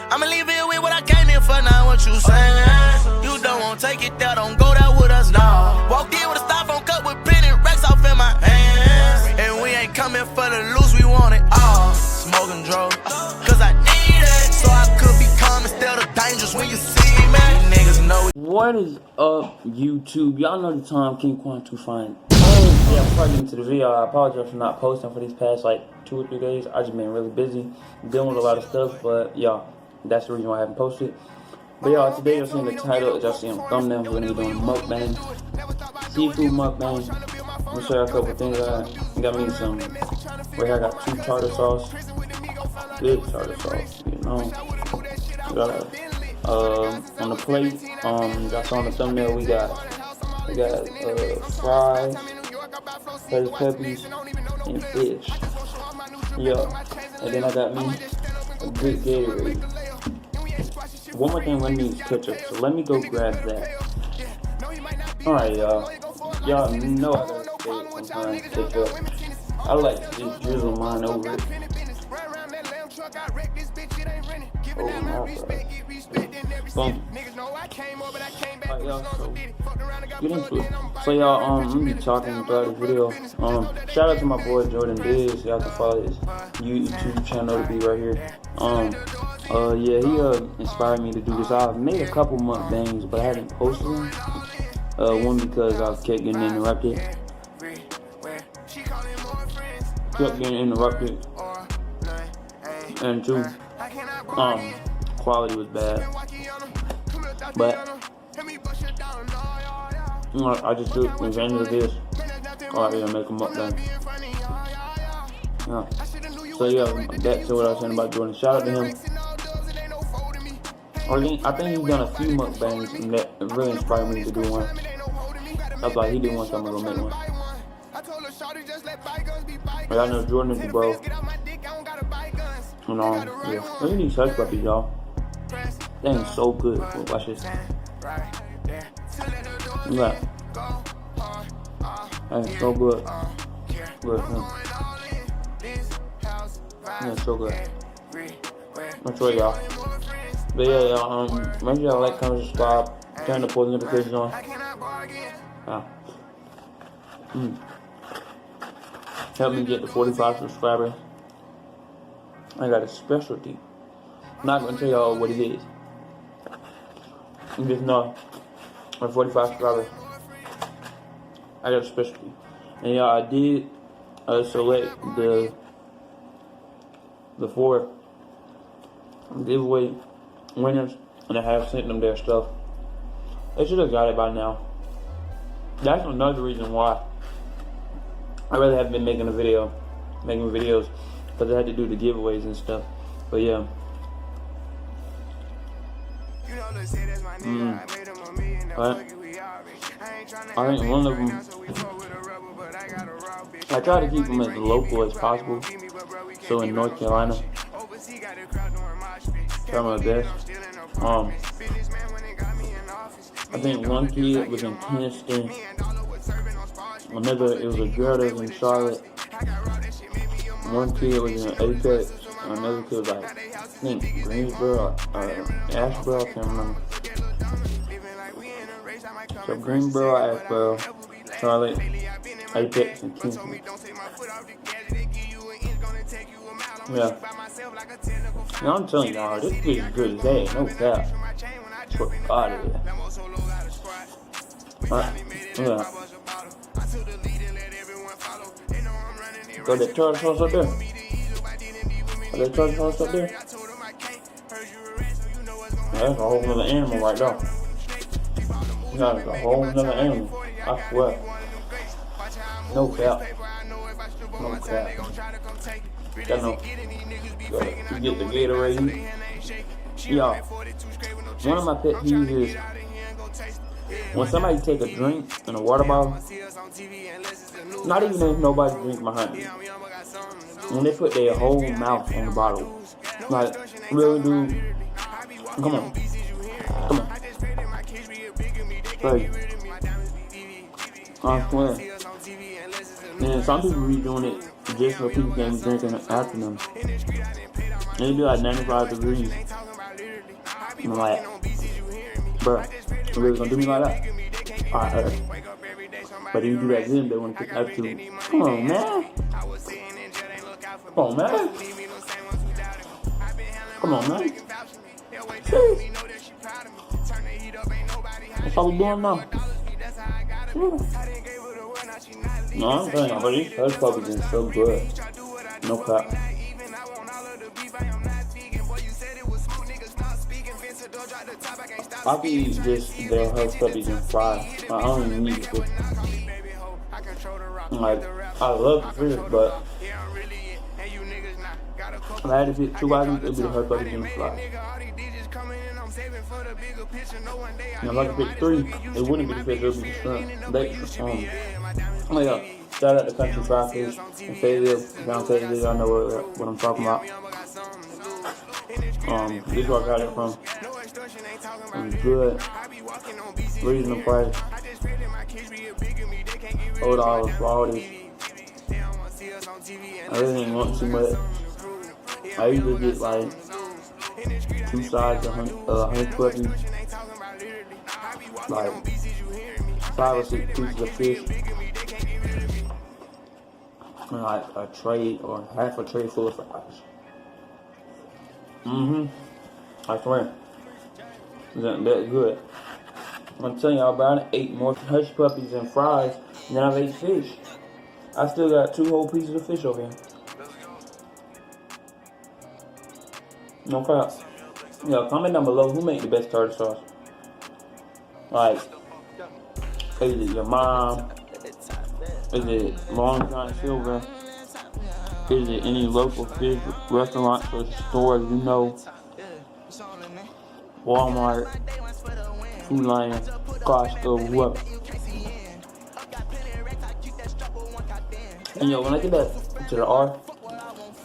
I'ma leave it with what I came here for, now what you saying? You don't want to take it there, don't go there with us now. Walked in with a styrofoam cup with penny racks off in my hands. And we ain't coming for the loose, we want it all. Smoking drugs, cause I need it. So I could be calm instead of dangerous when you see me. Niggas know it. What is up, YouTube? Y'all know the time King Quan to find. Yeah, before I get into the video, I apologize for not posting for these past like 2 or 3 days. I just been really busy dealing with a lot of stuff, but y'all, that's the reason why I haven't posted. But y'all, today you're seeing the title, y'all see on the thumbnail, we're gonna be doing a mukbang, seafood mukbang. I'm gonna show you a couple things I got me some. Right here I got 2 tartar sauce, good tartar sauce, you know. On the plate, y'all saw on the thumbnail, we got fries, peppers, and fish. Yeah, and then I got me a good Gatorade. One more thing, let me use ketchup, so let me go grab that. Alright, y'all. Y'all know I gotta say it sometimes, ketchup. I like to just drizzle mine over it. Oh my God. Boom. Alright, y'all, so get into it. So y'all, I'm gonna be talking throughout the video. Shout out to my boy Jordan Biz. Y'all can follow his YouTube channel to be right here. Yeah, he inspired me to do this. I've made a couple mukbangs, but I haven't posted them. One because I kept getting interrupted. And 2, quality was bad. But I just took advantage of this. Alright, gonna make a mukbang. Yeah. So yeah, that's what I was saying about Jordan. Shout out to him. I think he's done a few mukbangs and that really inspired me to do one. That's why he did one, so I'm gonna make one. But I know Jordan is the bro. And yeah. Look at these hush puppies, y'all. That ain't so good. Watch this. Yeah. That is so good. Good. Yeah, so good. I'm sure y'all. But yeah, y'all, make sure y'all like, comment, subscribe, turn the post notifications on. Yeah. Help me get to 45 subscribers. I got a specialty. I'm not gonna tell y'all what it is. You just know, at 45 subscribers, I got a specialty. And y'all, I did select the 4 giveaway winners, and I have sent them their stuff. They should have got it by now. That's another reason why I really haven't been making videos, because I had to do the giveaways and stuff. But yeah. I think one of them, I try to keep them as local as possible. So in North Carolina, try my best. I think one kid was in Kinston. It was a girl that was in Charlotte. One kid was in Apex. Another kid was like, I think Greensboro or Asheboro, I can't remember. So Greensboro, Asheboro, Charlotte, Apex, and Kingston. Yeah. Now I'm telling y'all, this kid is good as hell, no cap. Put out of here. Yeah. Go that tartar sauce up there. Go that tartar sauce up there. Yeah, that's a whole nother animal right there. That's a whole nother animal. I swear. No cap. No cap. Y'all know. You get the Gatorade. Y'all, one of my pet peeves is when somebody take a drink in a water bottle, not even if nobody drink behind me, when they put their whole mouth on the bottle, like, really, dude, come on, like, I swear. And some people be doing it just so people can be drinking after them. And it be like 95 degrees. I'm like, bro, you really gonna do me like that? Alright, but if you do that again, they want to take attitude. Come on, man. Come on, man. Come on, man. Jeez. That's all we doing now. No, I'm telling you, but these hush puppies are so good. No crap. I can eat just their hush puppies and fries. I don't even need the fish. Like, I love the fish, but if I had to pick 2 items, it'd be the hush puppies and the fries. And if I could pick 3, it wouldn't be the fish, it would be the shrimp. Oh yeah, shout out to Country Fried Fish in Fayetteville. Down Fayetteville, y'all know what I'm talking about. This is where I got it from. It was good, reasonable price. $4 for all this. I really didn't want too much. I usually get like 2 sides of honey puppies, like 5 or 6 pieces of fish, and like a tray or half a tray full of fries. I swear, isn't that good? I'm telling y'all, bro, I ate more hush puppies and fries than I've ate fish. I still got 2 whole pieces of fish over here. No crap. Yeah, comment down below who made the best tartar sauce. Like, is it your mom? Is it Long John Silver? Is it any local fish restaurants or stores you know? Walmart, Food Lion, Costco, whoever. And yo, when I get back to the R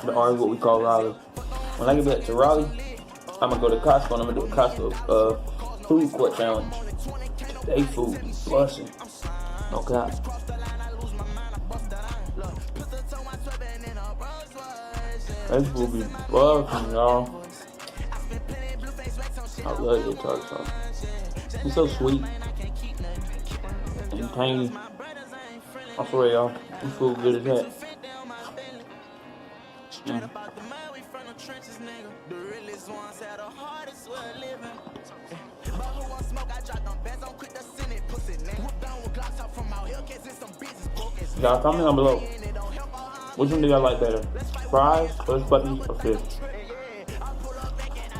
is what we call Raleigh. When I get back to Raleigh, I'm gonna go to Costco and I'm gonna do a Costco food court challenge. They food be busting. Okay. They food be busting, y'all. I love their tartar sauce. It's so sweet and tangy. I swear, y'all, this food good as heck. Y'all comment down below. Which one do y'all like better? Fries, hush puppies, or fish?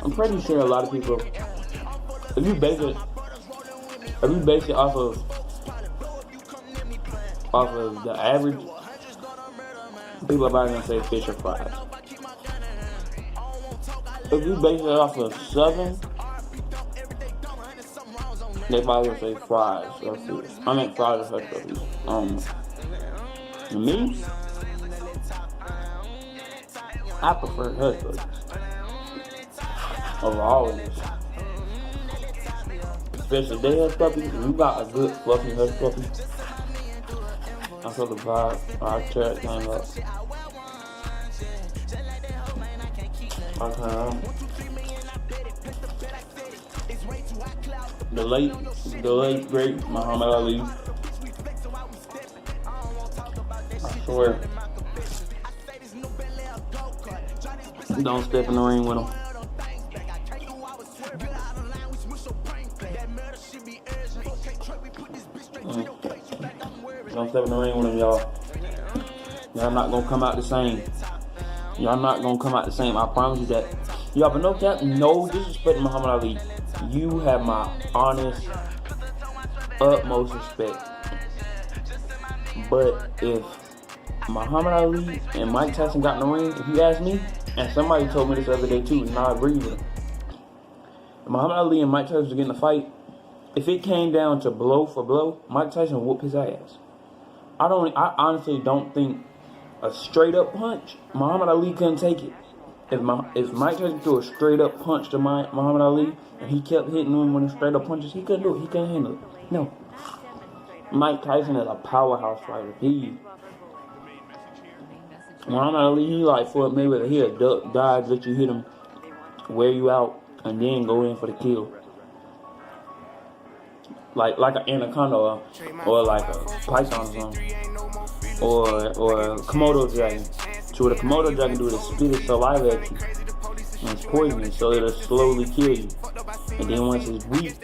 I'm pretty sure a lot of people, if you base it off of the average, people are probably gonna say fish or fries. If you base it off of Southern, they probably gonna say fries or fish. I mean fries or hush puppies. Me, I prefer hush puppies over all of this. Especially they hush puppies. If you got a good fluffy hush puppy, I feel the vibe. I tear that thing up. Okay. The late great Muhammad Ali. I swear. Don't step in the ring with him. Don't step in the ring with him, y'all. Y'all not gonna come out the same. Y'all not gonna come out the same. I promise you that. Y'all, but no cap, no disrespect to Muhammad Ali. You have my honest, utmost respect. But if Muhammad Ali and Mike Tyson got in the ring, if you ask me, and somebody told me this the other day too, and I agree with him. If Muhammad Ali and Mike Tyson was getting a fight, if it came down to blow for blow, Mike Tyson would whoop his ass. I honestly don't think a straight up punch, Muhammad Ali couldn't take it. If Mike Tyson threw a straight up punch to Muhammad Ali and he kept hitting him with straight up punches, he couldn't do it. He couldn't handle it. No. Mike Tyson is a powerhouse fighter. Muhammad Ali, he like Floyd Mayweather. He'll duck, dive, let you hit him, wear you out, and then go in for the kill. Like an anaconda or like a python or something. Or a Komodo dragon. So what a Komodo dragon do is spit its saliva at you. And it's poisonous, so it'll slowly kill you. And then once it's weak,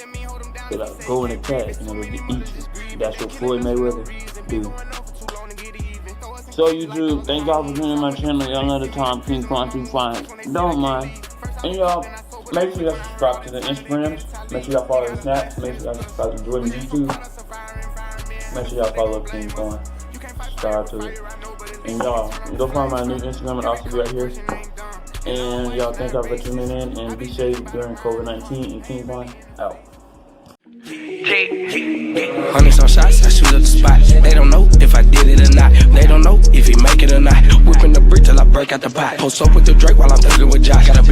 it'll go and attack and it'll eat you. That's what Floyd Mayweather do. So YouTube, thank y'all for joining my channel. Y'all know the time, King Quan 25. Don't mind. And y'all, make sure y'all subscribe to the Instagrams. Make sure y'all follow the Snaps. Make sure y'all subscribe to Jordan's YouTube. Make sure y'all follow King Quan. Subscribe to it. And y'all, go find my new Instagram. It'll also be right here. And y'all, thank y'all for tuning in. And be safe during COVID-19. And King Quan out. Hundreds on shots, I shoot up the spot. They don't know if I did it or not. They don't know if he make it or not. Whipping the brick till I break out the pot. Post up with the Drake while I'm thugging with Josh. Got a